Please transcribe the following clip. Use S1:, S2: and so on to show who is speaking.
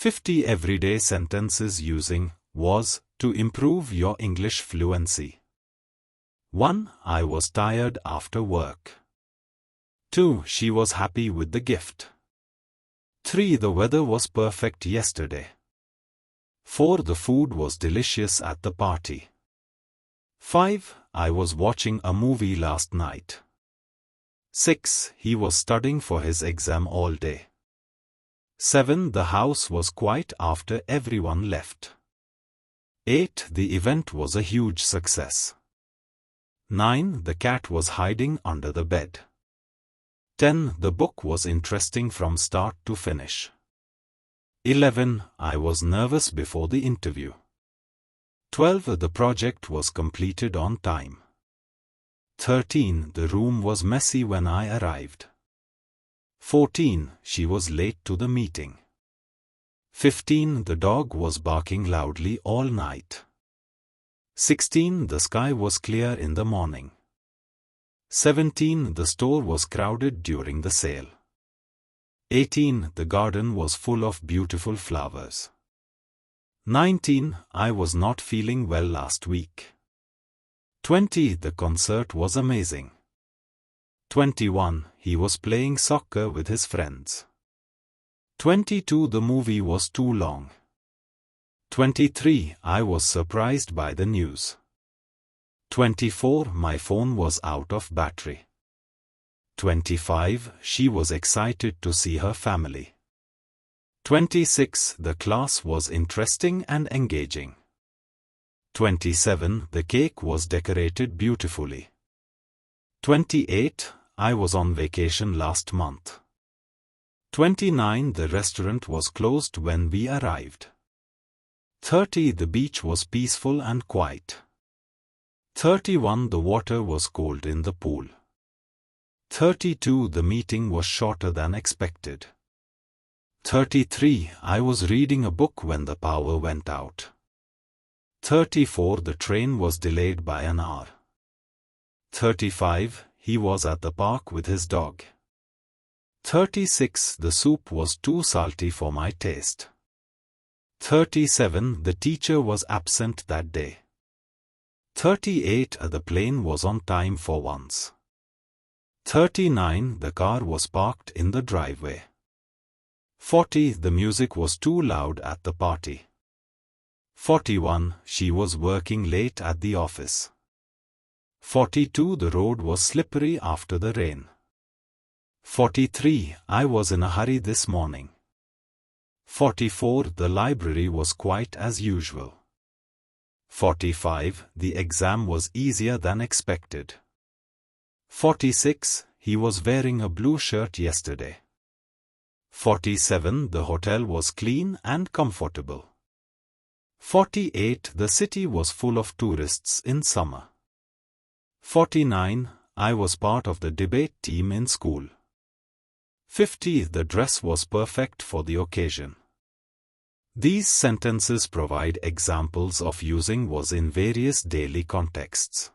S1: 50 everyday sentences using was to improve your English fluency. 1. I was tired after work. 2. She was happy with the gift. 3. The weather was perfect yesterday. 4. The food was delicious at the party. 5. I was watching a movie last night. 6. He was studying for his exam all day. 7. The house was quiet after everyone left. 8. The event was a huge success. 9. The cat was hiding under the bed. 10. The book was interesting from start to finish. 11. I was nervous before the interview. 12. The project was completed on time. 13. The room was messy when I arrived. 14. She was late to the meeting. 15. The dog was barking loudly all night. 16. The sky was clear in the morning. 17. The store was crowded during the sale. 18. The garden was full of beautiful flowers. 19. I was not feeling well last week. 20. The concert was amazing. 21. He was playing soccer with his friends. 22. The movie was too long. 23. I was surprised by the news. 24. My phone was out of battery. 25. She was excited to see her family. 26. The class was interesting and engaging. 27. The cake was decorated beautifully. 28. I was on vacation last month. 29. The restaurant was closed when we arrived. 30. The beach was peaceful and quiet. 31. The water was cold in the pool. 32. The meeting was shorter than expected. 33. I was reading a book when the power went out. 34. The train was delayed by an hour. 35. He was at the park with his dog. 36. The soup was too salty for my taste. 37. The teacher was absent that day. 38. The plane was on time for once. 39. The car was parked in the driveway. 40. The music was too loud at the party. 41. She was working late at the office. 42. The road was slippery after the rain. 43. I was in a hurry this morning. 44. The library was quiet as usual. 45. The exam was easier than expected. 46. He was wearing a blue shirt yesterday. 47. The hotel was clean and comfortable. 48. The city was full of tourists in summer. 49. I was part of the debate team in school. 50. The dress was perfect for the occasion. These sentences provide examples of using was in various daily contexts.